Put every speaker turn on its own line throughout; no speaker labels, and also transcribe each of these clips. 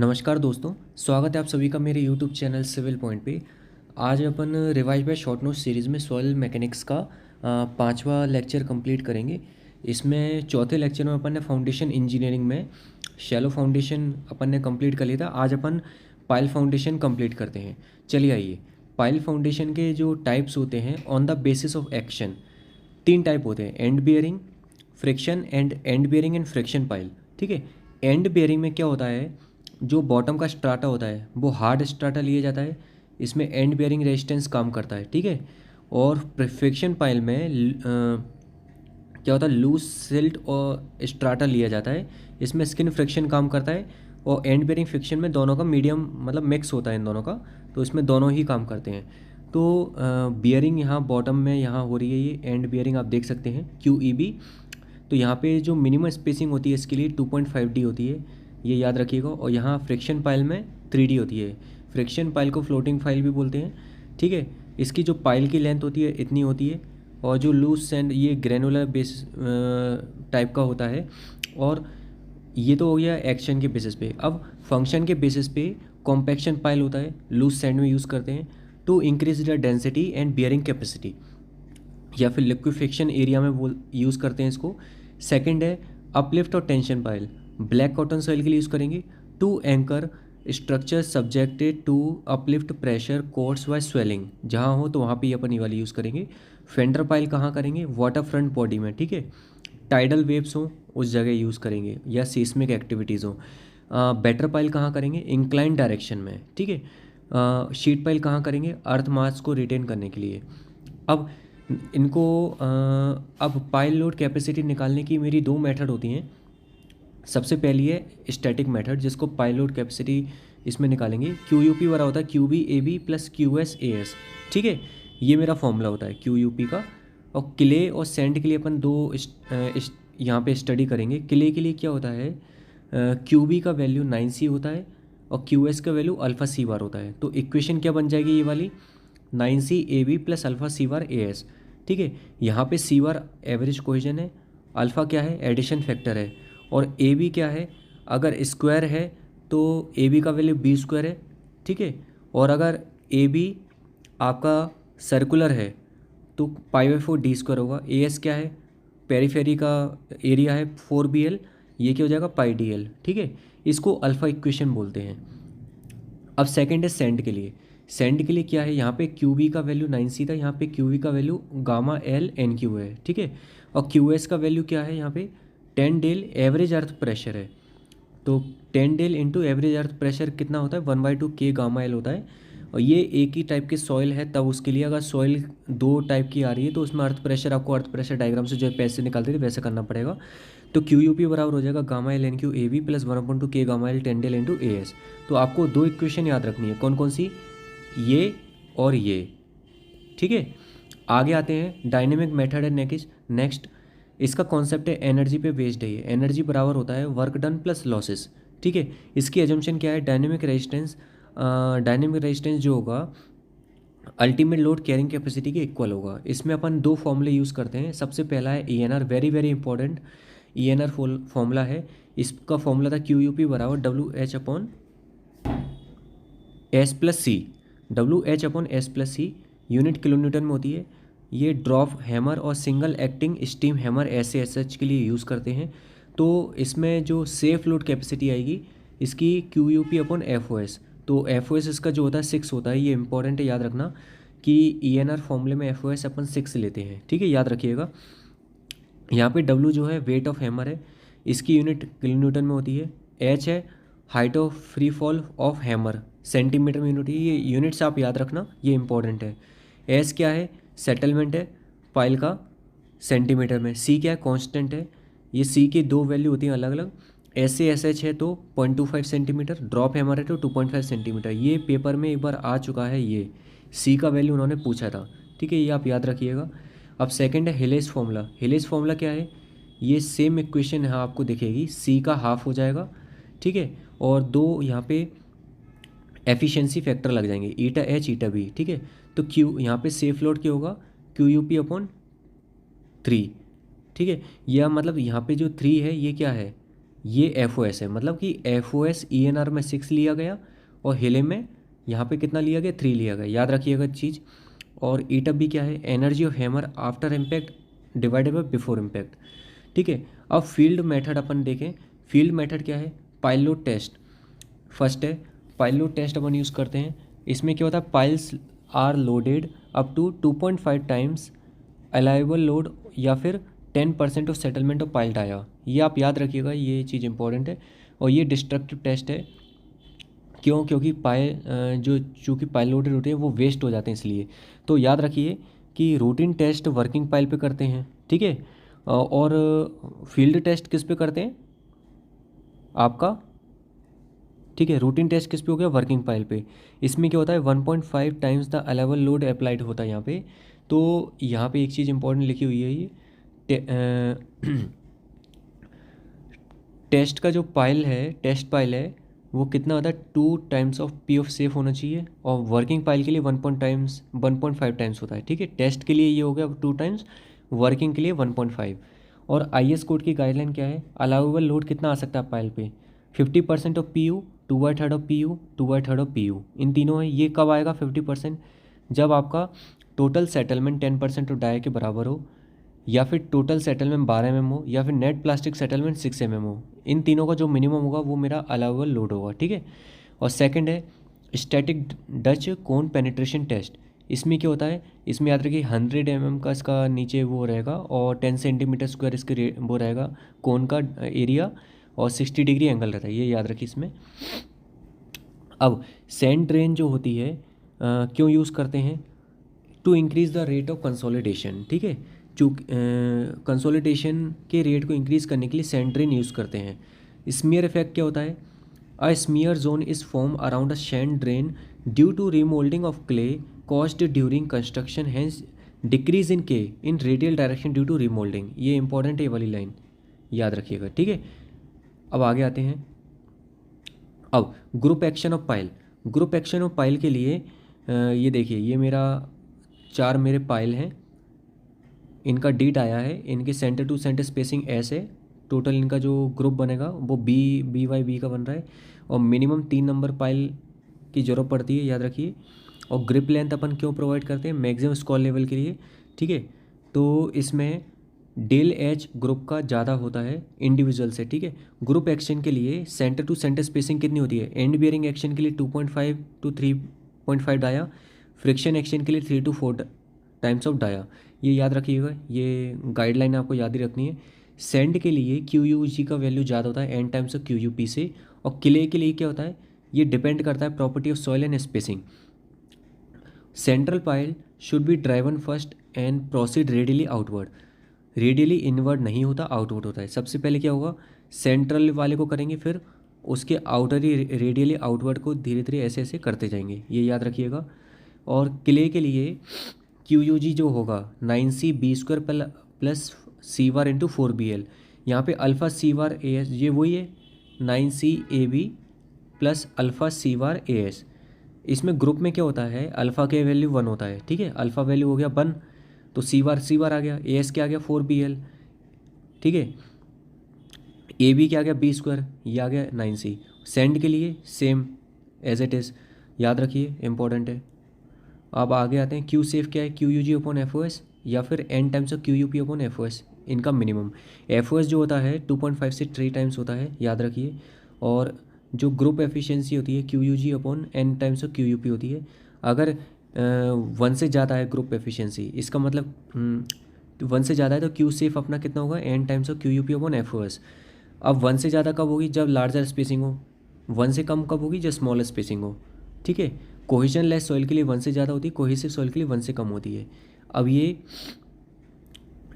नमस्कार दोस्तों, स्वागत है आप सभी का मेरे YouTube चैनल सिविल पॉइंट पे। आज अपन revise by short note series में सॉइल मैकेनिक्स का पांचवा लेक्चर कंप्लीट करेंगे। इसमें चौथे लेक्चर में अपन ने फाउंडेशन इंजीनियरिंग में शैलो फाउंडेशन अपन ने कंप्लीट कर लिया था। आज अपन पाइल फाउंडेशन कंप्लीट करते हैं। चलिए आइए, पाइल फाउंडेशन के जो टाइप्स होते हैं on the basis of action, तीन टाइप होते हैं: and bearing, friction and bearing and friction pile. ठीक है, एंड बियरिंग में क्या होता है, जो बॉटम का स्ट्राटा होता है वो हार्ड स्ट्राटा लिया जाता है, इसमें एंड बियरिंग रेजिस्टेंस काम करता है। ठीक है, और फ्रिक्शन पाइल में क्या होता है, लूज सिल्ट और स्ट्राटा लिया जाता है, इसमें स्किन फ्रिक्शन काम करता है। और एंड बियरिंग फ्रिक्शन में दोनों का मीडियम मतलब मिक्स होता है इन दोनों का, तो इसमें दोनों ही काम करते हैं। तो बियरिंग यहाँ बॉटम में यहाँ हो रही है, ये एंड बियरिंग आप देख सकते हैं QEB। तो यहाँ पे जो मिनिमम स्पेसिंग होती है इसके लिए 2.5D होती है, ये याद रखिएगा। और यहाँ फ्रिक्शन पाइल में 3D होती है। फ्रिक्शन पाइल को फ्लोटिंग पाइल भी बोलते हैं। ठीक है, इसकी जो पाइल की लेंथ होती है इतनी होती है, और जो लूज सैंड ये ग्रेनुलर बेस टाइप का होता है। और ये तो हो गया एक्शन के बेसिस पे। अब फंक्शन के बेसिस पे कॉम्पैक्शन पाइल होता है, लूज सैंड में यूज़ करते हैं to increase the density and bearing capacity, या फिर लिक्विफिकेशन एरिया में बोल यूज़ करते हैं इसको। सेकंड है अपलिफ्ट और tension pile, black cotton soil के लिए यूज़ करेंगे to anchor structure subjected to uplift pressure कोर्स वाई स्वेलिंग, जहाँ हो तो वहाँ पे अपन ये वाली यूज़ करेंगे। फेंडर पाइल कहाँ करेंगे, वाटर फ्रंट बॉडी में। ठीक है, टाइडल वेव्स हो उस जगह यूज़ करेंगे, या सीस्मिक एक्टिविटीज़ हो। बेटर पाइल कहाँ करेंगे, इंक्लाइन डायरेक्शन में। ठीक है, शीट पाइल कहाँ करेंगे, अर्थ मास को रिटेन करने के लिए। अब इनको अब पाइल लोड कैपेसिटी निकालने की मेरी दो मेथड होती हैं। सबसे पहली है स्टैटिक मेथड, जिसको पाइल लोड कैपेसिटी इसमें निकालेंगे। QUP बराबर होता है QBAB प्लस QSAS। ठीक है, ये मेरा फॉर्मूला होता है QUP का। और क्ले और सैंड के लिए अपन दो यहाँ पे स्टडी करेंगे। क्ले के लिए क्या होता है, QB का वैल्यू 9C होता है और QS का वैल्यू अल्फ़ा C बार होता है। तो इक्वेशन क्या बन जाएगी ये वाली, 9CAB प्लस अल्फ़ा C बार AS। ठीक है, यहाँ पे C बार एवरेज कोहेजन है, अल्फ़ा क्या है, एडिशन फैक्टर है, और AB क्या है, अगर स्क्वायर है तो AB का वैल्यू B स्क्वायर है। ठीक है, और अगर AB आपका सर्कुलर है तो π/4D स्क्वायर होगा। AS क्या है, पेरीफेरी का एरिया है 4BL, ये क्या हो जाएगा πDL। ठीक है, इसको अल्फ़ा इक्वेशन बोलते हैं। अब सेकंड है सेंड के लिए। सेंड के लिए क्या है, यहाँ पे QB का वैल्यू 9C था, यहाँ पे QB का वैल्यू गामा L NQ है। ठीक है, और QS का वैल्यू क्या है, यहाँ पे 10 डेल एवरेज अर्थ प्रेशर है। तो 10 del into average earth pressure कितना होता है, 1/2 K गामा L होता है। और ये एक ही टाइप की सॉइल है, तब उसके लिए अगर सॉइल दो टाइप की आ रही है तो उसमें अर्थ प्रेशर आपको अर्थ प्रेशर डायग्राम से जो है पैसे निकालते थे वैसे करना पड़ेगा। तो QUP बराबर हो जाएगा gamma L NQ AB plus 1/2 K gamma L 10 del into AS। तो आपको दो इक्वेशन याद रखनी है, कौन कौन सी, ये और ये। ठीक है, आगे आते हैं डायनेमिक मेथड है नेक्स्ट। इसका कॉन्सेप्ट है एनर्जी पे बेस्ड है। ये एनर्जी बराबर होता है वर्क डन प्लस लॉसेस। ठीक है, इसकी एजम्पशन क्या है, डायनेमिक रेजिस्टेंस जो होगा अल्टीमेट लोड कैरिंग कैपेसिटी के इक्वल होगा। इसमें अपन दो फॉर्मूले यूज़ करते हैं। सबसे पहला है ENR, very very important ENR formula है। इसका फॉर्मूला था QUP बराबर WH/S+C। WH/S+C unit kilo Newton में होती है। ये ड्रॉप हैमर और single acting steam hammer SASH के लिए यूज़ करते हैं। तो इसमें जो सेफ लोड कैपेसिटी आएगी इसकी QUP/FOS। तो FOS इसका जो होता है 6 होता है, ये इंपॉर्टेंट है याद रखना कि ENR फॉर्मूले में FOS अपन 6 लेते हैं। ठीक है, याद रखिएगा। यहाँ पे W जो है वेट ऑफ हैमर है, इसकी यूनिट किलो न्यूटन में होती है। H है height of free fall of hammer, centimetre में यूनिट है। ये यूनिट्स आप याद रखना, ये इंपॉर्टेंट है। S क्या है, सेटलमेंट है पाइल का सेंटीमीटर में। C क्या है, कांस्टेंट है। ये C की दो वैल्यू होती हैं अलग अलग। SASH है तो 0.25 सेंटीमीटर, ड्रॉप हैमर है तो 2.5 सेंटीमीटर। ये पेपर में एक बार आ चुका है, ये C का वैल्यू उन्होंने पूछा था। ठीक है, ये आप याद रखिएगा। अब सेकंड है हिलेज फार्मूला। हिलेज फार्मूला क्या है, ये सेम इक्वेशन यहाँ आपको दिखेगी, C का हाफ हो जाएगा। ठीक है, और दो यहाँ पे एफिशिएंसी फैक्टर लग जाएंगे, ईटा B। ठीक है, तो Q यहाँ पे सेफ लोड क्या होगा, QUP/3। ठीक है, यह मतलब यहाँ पे जो 3 है ये क्या है, ये एफ ओ एस है, मतलब कि F O S E N R में 6 लिया गया और हीलियम में यहाँ पे कितना लिया गया, 3 लिया गया, याद रखिएगा चीज़। और ई टब भी क्या है, energy of hammer after impact divided by before impact. ठीक है, अब फील्ड मेथड अपन देखें। फील्ड मेथड क्या है, पाइल लोड टेस्ट फर्स्ट है। पाइल लोड टेस्ट अपन यूज़ करते हैं। इसमें क्या होता है, piles are loaded up to 2.5 times allowable load या फिर 10% of settlement of pile dia. ये आप याद रखिएगा, ये चीज़ इंपॉर्टेंट है। और ये डिस्ट्रक्टिव टेस्ट है, क्यों, क्योंकि जो चूँकि पाइल लोडेड होते हैं वो वेस्ट हो जाते हैं इसलिए। तो याद रखिए कि रूटीन टेस्ट वर्किंग पाइल पे करते हैं, ठीक है। और फील्ड टेस्ट किस पे करते हैं आपका, ठीक है। रूटीन टेस्ट किस पे हो गया, वर्किंग पाइल पे। इसमें क्या होता है, 1.5 टाइम्स द अलाइबल लोड अप्लाइड होता है यहाँ पे। तो यहाँ पे एक चीज़ इंपॉर्टेंट लिखी हुई है, ये टेस्ट का जो पाइल है, टेस्ट पाइल है, वो कितना होता है, 2 times of P of safe होना चाहिए। और वर्किंग पाइल के लिए 1.5 टाइम्स होता है, ठीक है। टेस्ट के लिए ये हो गया 2 टाइम्स, वर्किंग के लिए 1.5। और आई एस कोड की गाइडलाइन क्या है, अलाउेबल लोड कितना आ सकता है पाइल पे, 50% of P U, 2/3 of P U, 2/3 of P U, इन तीनों है। ये कब आएगा 50%, जब आपका टोटल सेटलमेंट 10% ऑफ डाई के बराबर हो, या फिर टोटल सेटलमेंट 12 mm हो, या फिर नेट प्लास्टिक सेटलमेंट 6 mm हो। इन तीनों का जो मिनिमम होगा वो मेरा अलाउबल लोड होगा, ठीक है। और सेकंड है स्टैटिक डच कोन पेनिट्रेशन टेस्ट। इसमें क्या होता है, इसमें याद रखिए 100 mm का इसका नीचे वो रहेगा और 10 सेंटीमीटर स्क्वायर इसके वो रहेगा कोन का एरिया, और 60 डिग्री एंगल रहता है, ये याद रखिए इसमें। अब सैंड ड्रेन जो होती है क्यों यूज़ करते हैं, to increase the rate of consolidation, ठीक है। चूँकि कंसोलिडेशन के रेट को इंक्रीज़ करने के लिए सैंड ड्रेन यूज़ करते हैं। स्मीयर इफेक्ट क्या होता है, a smear zone is form around a sand drain due to remoulding of clay caused during construction, hence decrease in K in radial direction due to remoulding. ये important है, ये वाली line याद रखिएगा, ठीक है। अब आगे आते हैं। अब group action of pile, group action of pile के लिए ये देखिए, ये मेरा 4 मेरे पाइल हैं, इनका डीट आया है, इनके centre to centre spacing S है। टोटल इनका जो ग्रुप बनेगा वो बी का बन रहा है। और मिनिमम 3 नंबर पाइल की ज़रूरत पड़ती है, याद रखिए। और ग्रिप लेंथ अपन क्यों प्रोवाइड करते हैं, मैक्सिमम स्कॉर लेवल के लिए, ठीक है। तो इसमें डेल एच ग्रुप का ज़्यादा होता है इंडिविजुअल से, ठीक है। ग्रुप एक्शन के लिए सेंटर टू सेंटर स्पेसिंग कितनी होती है, एंड बियरिंग एक्शन के लिए 2.5 to 3.5 डाया, फ्रिक्शन एक्शन के लिए 3 to 4 टाइम्स ऑफ डाया। ये याद रखिएगा, ये गाइडलाइन आपको याद ही रखनी है। सेंड के लिए क्यू यू जी का वैल्यू ज़्यादा होता है N times of Q U P से। और क्ले के लिए क्या होता है, ये डिपेंड करता है property of soil and spacing. Central pile should be driven first and proceed radially outward. Radially inward नहीं होता, आउटवर्ड होता है। सबसे पहले क्या होगा, सेंट्रल वाले को करेंगे, फिर उसके आउटरी रेडियली आउटवर्ड को धीरे धीरे ऐसे ऐसे करते जाएंगे, ये याद रखिएगा। और क्ले के लिए क्यू यू जी जो होगा 9C B² प्लस सी वार इंटू 4BL। यहाँ पे alpha C bar A S, ये वही है 9CAB plus alpha C bar A S. इसमें ग्रुप में क्या होता है, अल्फ़ा के वैल्यू 1 होता है, ठीक है। अल्फ़ा वैल्यू हो गया 1, तो सी वार आ गया, ए एस क्या आ गया 4BL, ठीक है। ए बी क्या आ गया B², ये आ गया 9C। सेंड के लिए सेम एज इट इज़, याद रखिए, इंपॉर्टेंट है। अब आगे आते हैं, क्यू सेफ क्या है, Q U G upon F O S या फिर N times of Q U P upon F O S, इनका मिनिमम। एफ ओ एस जो होता है 2.5 से 3 टाइम्स होता है, याद रखिए। और जो ग्रुप एफिशिएंसी होती है Q U G upon N times of Q U P होती है। अगर 1 से ज़्यादा है ग्रुप एफिशिएंसी, इसका मतलब 1 से ज़्यादा है तो क्यू सेफ अपना कितना होगा, N times of Q U P upon F O S. अब 1 से ज़्यादा कब होगी, जब लार्जर स्पेसिंग हो। 1 से कम कब होगी, जब स्मॉलर स्पेसिंग हो, ठीक है। कोहेजन लेस सॉइल के लिए 1 से ज़्यादा होती है, कोहेसिव सॉइल के लिए 1 से कम होती है। अब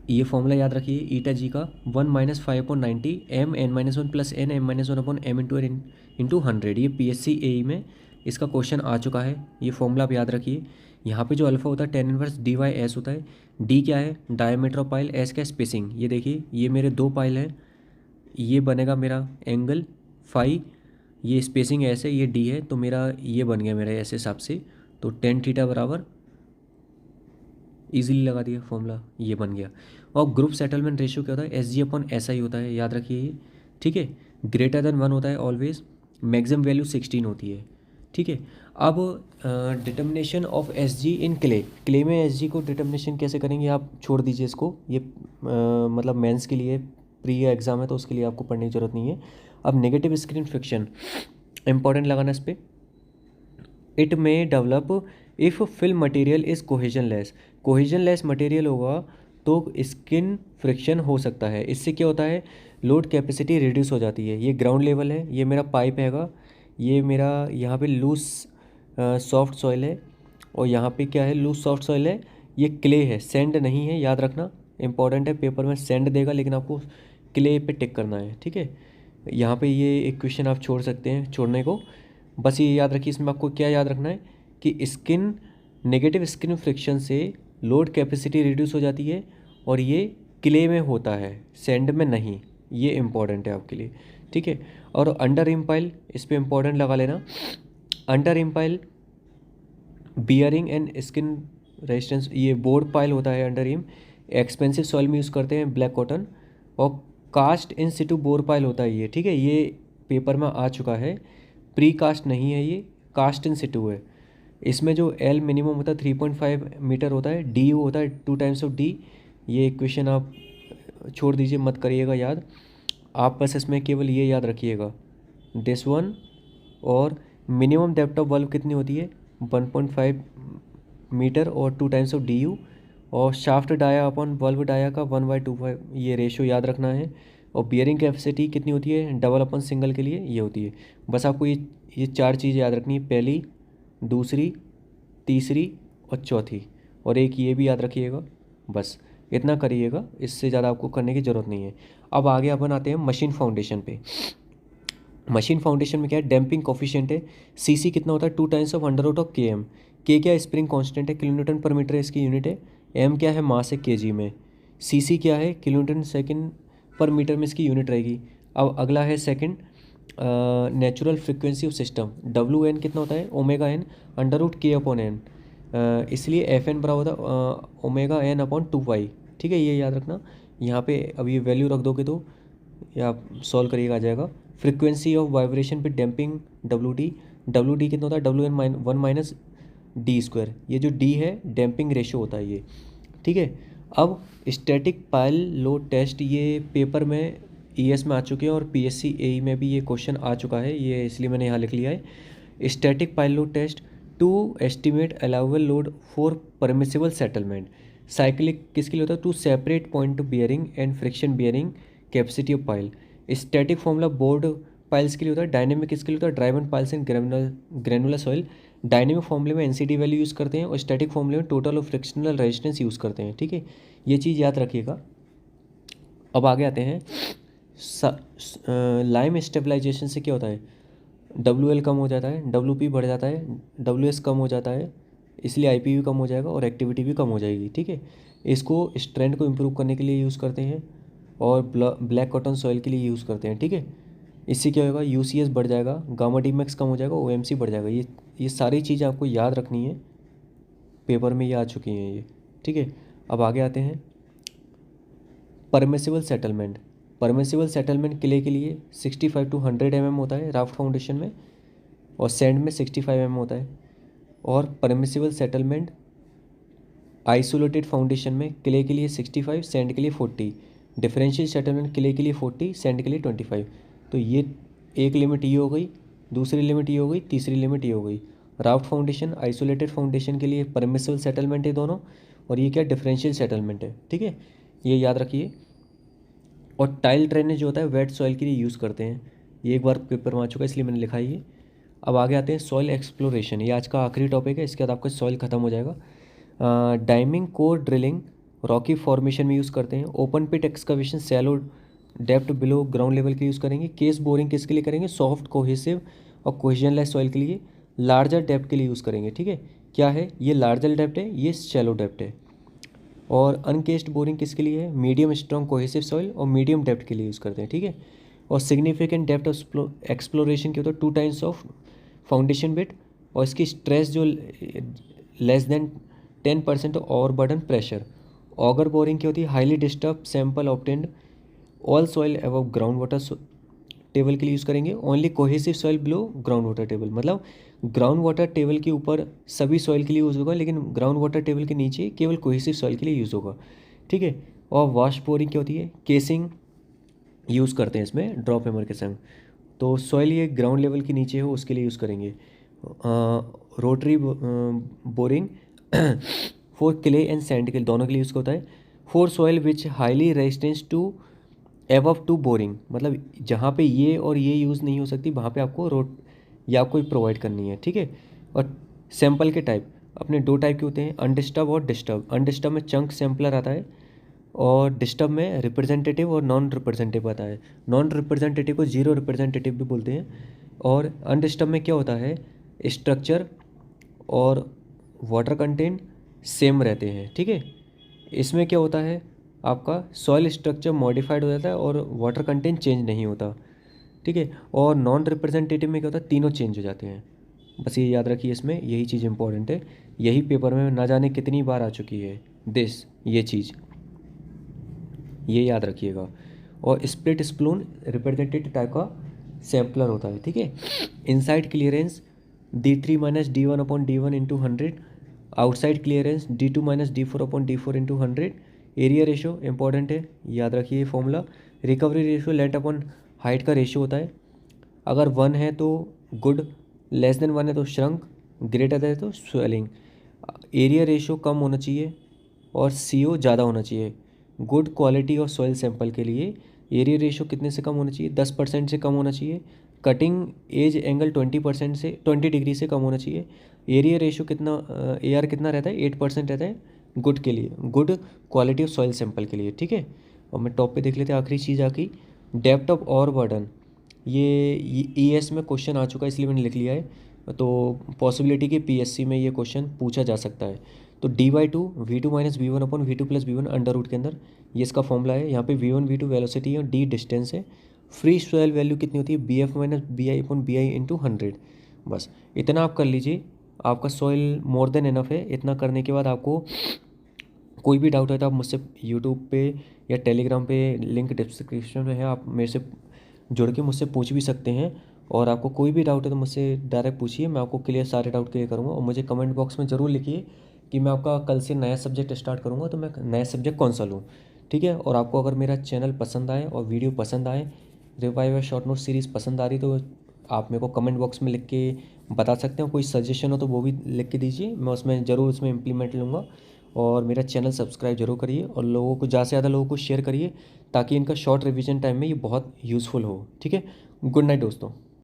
ये फॉर्मूला याद रखिए, ईटा जी का 1 - 5/90 M(n-1 + n M-1/m इंटू 100। ये PSC AE में इसका क्वेश्चन आ चुका है, ये फॉर्मूला आप याद रखिए। यहाँ पे जो अल्फ़ा होता है tan इनवर्स DYS होता है। D क्या है, डायमीटर ऑफ पाइल, S क्या स्पेसिंग। ये देखिए, ये मेरे 2 पाइल हैं, ये बनेगा मेरा एंगल फाई, ये स्पेसिंग ऐसे, ये डी है, तो मेरा ये बन गया मेरा ऐसे हिसाब से। तो tan थीटा बराबर, इजीली लगा दिया फॉर्मूला, ये बन गया। और ग्रुप सेटलमेंट रेशियो क्या होता है, SG/SI होता है, याद रखिए ये, ठीक है। ग्रेटर देन 1 होता है ऑलवेज, मैक्सिमम वैल्यू 16 होती है, ठीक है। अब determination of S G in clay में एस जी को डिटर्मिनेशन कैसे करेंगे आप छोड़ दीजिए इसको, ये मतलब मेंस के लिए प्री एग्ज़ाम है तो उसके लिए आपको पढ़ने की ज़रूरत नहीं है। अब नेगेटिव स्क्रीन फ्रिक्शन इंपॉर्टेंट लगाना इस पर। इट में develop if film material is cohesion less material होगा तो स्किन फ्रिक्शन हो सकता है। इससे क्या होता है, लोड कैपेसिटी रिड्यूस हो जाती है। ये ग्राउंड लेवल है, ये मेरा पाइप हैगा, ये मेरा यहाँ पे लूज सॉफ्ट सॉइल है, और यहाँ पे क्या है, लूज सॉफ्ट सॉइल है, ये क्ले है, सैंड नहीं है, याद रखना इंपॉर्टेंट है। पेपर में सैंड देगा लेकिन आपको क्ले पे टिक करना है, ठीक है। यहाँ पे ये एक क्वेश्चन आप छोड़ सकते हैं छोड़ने को, बस ये याद रखिए। इसमें आपको क्या याद रखना है कि स्किन नेगेटिव स्किन फ्रिक्शन से लोड कैपेसिटी रिड्यूस हो जाती है, और ये क्ले में होता है, सैंड में नहीं। ये इम्पॉर्टेंट है आपके लिए, ठीक है। और अंडर इम्पाइल, इस पर इम्पॉर्टेंट लगा लेना। अंडर इम्पाइल बियरिंग एंड स्किन रेजिस्टेंस, ये बोर्ड पाइल होता है अंडर इम। एक्सपेंसिव सॉइल में यूज़ करते हैं ब्लैक कॉटन। और कास्ट इन सिटू बोर पाइल होता है ये, ठीक है। ये पेपर में आ चुका है, प्री कास्ट नहीं है, ये कास्ट इन सिटू है। इसमें जो एल मिनिमम होता है 3.5 मीटर होता है, डी यू होता है 2 टाइम्स ऑफ डी। ये क्वेश्चन आप छोड़ दीजिए, मत करिएगा याद, आप बस इसमें केवल ये याद रखिएगा दिस वन। और मिनिमम डेप्थ ऑफ बल्ब कितनी होती है, 1.5 मीटर और 2 टाइम्स ऑफ डी यू। और shaft dia upon bulb dia का 1/25, ये रेशियो याद रखना है। और बियरिंग कैपेसिटी कितनी होती है डबल अपन सिंगल के लिए, ये होती है। बस आपको ये 4 चीज़ याद रखनी है, पहली, दूसरी, तीसरी और चौथी, और एक ये भी याद रखिएगा। बस इतना करिएगा, इससे ज़्यादा आपको करने की ज़रूरत नहीं है। अब आगे अपन आते हैं मशीन फाउंडेशन पे। मशीन फाउंडेशन में क्या है, डैम्पिंग कोफिशिएंट है, सीसी कितना होता है 2 times of under root of K M. K क्या स्प्रिंग कांस्टेंट है, किलोन्यूटन पर मीटर इसकी यूनिट है। एम क्या है, मास है केजी में। सीसी क्या है, किलोन्यूटन सेकंड पर मीटर में इसकी यूनिट रहेगी। अब अगला है second, natural frequency of system, W N कितना होता है, omega N under root K upon N. इसलिए एफ एन बराबर होता है ओमेगा एन अपॉन 2 पाई, ठीक है। ये याद रखना, यहाँ पे अब ये वैल्यू रख दोगे तो ये आप सॉल्व करिएगा आ जाएगा। फ्रिक्वेंसी ऑफ वाइब्रेशन पे डैम्पिंग डब्ल्यू डी कितना होता है, W N 1 minus D square. ये जो डी है डैम्पिंग रेशो होता है ये, ठीक है। अब स्टैटिक पाइल लोड टेस्ट, ये पेपर में ईएस में आ चुके हैं और पीएससी एई में भी ये क्वेश्चन आ चुका है, ये इसलिए मैंने यहाँ लिख लिया है। Static pile load test to estimate allowable load for permissible settlement. Cyclic किसके लिए होता है, to separate point bearing and friction bearing capacity of pile. Static formula bored piles के लिए होता है। डायनेमिक किसके लिए होता है, driven piles and granular soil. Dynamic फॉर्मूले में एनसीडी वैल्यू यूज़ करते हैं, और स्टैटिक फॉर्मूले में total of frictional resistance use करते हैं, ठीक है। ये चीज़ याद रखिएगा। अब आगे आते हैं, लाइम स्टेबलाइजेशन से क्या होता है, डब्ल्यू एल कम हो जाता है, डब्ल्यू पी बढ़ जाता है, डब्ल्यू एस कम हो जाता है, इसलिए आई पी भी कम हो जाएगा और एक्टिविटी भी कम हो जाएगी, ठीक है। इसको स्ट्रेंथ को इम्प्रूव करने के लिए यूज़ करते हैं, और ब्लैक कॉटन सॉइल के लिए यूज़ करते हैं, ठीक है। इससे क्या होगा, यू सी एस बढ़ जाएगा, गामा डी मैक्स कम हो जाएगा, ओ एम सी बढ़ जाएगा। ये सारी चीज़ें आपको याद रखनी है, पेपर में ये आ चुकी हैं ये, ठीक है। अब आगे आते हैं, permissible settlement. Permissible settlement clay के लिए 65 to 100 mm होता है राफ्ट फाउंडेशन में, और सैंड में 65 mm होता है। और परमिसिबल सेटलमेंट आइसोलेटेड फाउंडेशन में क्ले के लिए 65, सैंड के लिए 40। डिफरेंशियल सेटलमेंट क्ले के लिए 40, सैंड के लिए 25। तो ये एक लिमिट ये हो गई, दूसरी लिमिट ये हो गई, तीसरी लिमिट ये हो गई। राफ्ट फाउंडेशन आइसोलेटेड फाउंडेशन के लिए परमिसिबल सेटलमेंट है दोनों, और ये क्या डिफरेंशियल सेटलमेंट है, ठीक है। ये याद रखिए। और टाइल ड्रेनेज जो होता है वेट सॉइल के लिए यूज़ करते हैं, ये एक बार पेपर में आ चुका है इसलिए मैंने लिखा है ये। अब आगे आते हैं सॉइल एक्सप्लोरेशन, ये आज का आखिरी टॉपिक है, इसके बाद आपका सॉइल ख़त्म हो जाएगा। Diamond core drilling rocky formation में यूज़ करते हैं। Open pit excavation shallow depth below ground level के यूज़ करेंगे। केस बोरिंग किसके लिए करेंगे, सॉफ्ट कोहेसिव और कोहेजनलेस सॉइल के लिए। लार्जर डेप्थ के लिए यूज़ करेंगे, ठीक है। क्या है, ये लार्जर डेप्थ है, ये शैलो डेप्थ है। और अनकेस्ड बोरिंग किसके लिए है, मीडियम स्ट्रॉन्ग कोहेसिव सॉइल और मीडियम डेप्थ के लिए यूज़ करते हैं, ठीक है। और सिग्निफिकेंट डेप्थ ऑफ एक्सप्लोरेशन क्या होता है, 2 टाइम्स ऑफ फाउंडेशन बिट, और इसकी स्ट्रेस जो लेस देन 10% और बर्डन प्रेशर। ऑगर बोरिंग क्या होती है, highly disturb sample obtained all soil above ground water table के लिए यूज़ करेंगे। Only cohesive soil below ground water table, मतलब ग्राउंड वाटर टेबल के ऊपर सभी सॉइल के लिए यूज़ होगा, लेकिन ग्राउंड वाटर टेबल के नीचे केवल कोहेसिव सॉइल के लिए यूज़ होगा, ठीक है। और वॉश बोरिंग क्या होती है, केसिंग यूज़ करते हैं इसमें ड्रॉप हैमर के संग। तो सॉइल ये ग्राउंड लेवल के नीचे हो उसके लिए यूज़ करेंगे। Rotary boring for clay and sand के दोनों के लिए यूज़ होता है। For soil which highly resistance to above to boring, मतलब जहाँ पे ये और ये यूज़ नहीं हो सकती वहाँ पे आपको रोट या आपको प्रोवाइड करनी है, ठीक है। और सैंपल के टाइप अपने दो टाइप के होते हैं, अनडिस्टर्ब और डिस्टर्ब। अनडिस्टर्ब में चंक सैंपलर आता है और डिस्टर्ब में रिप्रेजेंटेटिव और नॉन रिप्रेजेंटेटिव आता है। नॉन रिप्रेजेंटेटिव को जीरो रिप्रेजेंटेटिव भी बोलते हैं। और अनडिस्टर्ब में क्या होता है, स्ट्रक्चर और वाटर कंटेंट सेम रहते हैं, ठीक है। इसमें क्या होता है, आपका सॉइल स्ट्रक्चर मॉडिफाइड हो जाता है और वाटर कंटेंट चेंज नहीं होता, ठीक है। और नॉन रिप्रेजेंटेटिव में क्या होता है, तीनों चेंज हो जाते हैं। बस ये याद रखिए, इसमें यही चीज़ इंपॉर्टेंट है। यही पेपर में ना जाने कितनी बार आ चुकी है ये चीज़, ये याद रखिएगा। और स्प्लिट स्प्लून रिप्रेजेंटेटिव टाइप का सैम्पलर होता है, ठीक है। Inside clearance D3 minus D1 upon D1 into 100। Outside clearance D2 minus D4 upon D4 into 100। Area ratio important है, याद रखिए ये formula. Recovery ratio length upon height का रेशो होता है। अगर 1 है तो गुड, लेस देन 1 है तो श्रंक, ग्रेटर है तो स्वेलिंग। एरिया रेशो कम होना चाहिए और CO ज़्यादा होना चाहिए। Good quality of soil sample के लिए एरिया रेशो कितने से कम होना चाहिए, 10% से कम होना चाहिए। कटिंग एज एंगल 20% से 20 डिग्री से कम होना चाहिए। एरिया रेशो कितना AR कितना रहता है, 8% रहता है गुड के लिए, good quality of soil sample के लिए, ठीक है। और मैं टॉप पे देख लेते हैं आखिरी चीज़ आकी, डेप्थ ऑफ और बर्डन। ये ES में क्वेश्चन आ चुका है इसलिए मैंने लिख लिया है, तो पॉसिबिलिटी कि PSC में ये क्वेश्चन पूछा जा सकता है। तो D/2 V2 minus V1 upon V2 plus V1 under root के अंदर, ये इसका फॉर्मूला है। यहाँ पे V1 V2 वेलोसिटी है और D डिस्टेंस है। फ्री सॉइल वैल्यू कितनी होती है, BF minus BI upon BI into 100। बस इतना आप कर लीजिए, आपका सॉइल मोर देन इनफ है। इतना करने के बाद आपको कोई भी डाउट है तो आप मुझसे यूट्यूब पे या टेलीग्राम पे, लिंक डिस्क्रिप्शन में है, आप मेरे से जुड़ के मुझसे पूछ भी सकते हैं। और आपको कोई भी डाउट है तो मुझसे डायरेक्ट पूछिए, मैं आपको क्लियर सारे डाउट क्लियर करूँगा। और मुझे कमेंट बॉक्स में ज़रूर लिखिए कि मैं आपका कल से नया सब्जेक्ट स्टार्ट करूँगा तो मैं नया सब्जेक्ट कौन सा लूँ, ठीक है। और आपको अगर मेरा चैनल पसंद आए और वीडियो पसंद आए, रिवाइव शॉर्ट नोट सीरीज़ पसंद आ रही तो आप मेरे को कमेंट बॉक्स में लिख के बता सकते हो। कोई सजेशन हो तो वो भी लिख के दीजिए, मैं उसमें ज़रूर उसमें इम्प्लीमेंट लूँगा। और मेरा चैनल सब्सक्राइब जरूर करिए और लोगों को, ज़्यादा से ज़्यादा लोगों को शेयर करिए ताकि इनका शॉर्ट रिवीजन टाइम में ये बहुत यूज़फुल हो, ठीक है। गुड नाइट दोस्तों।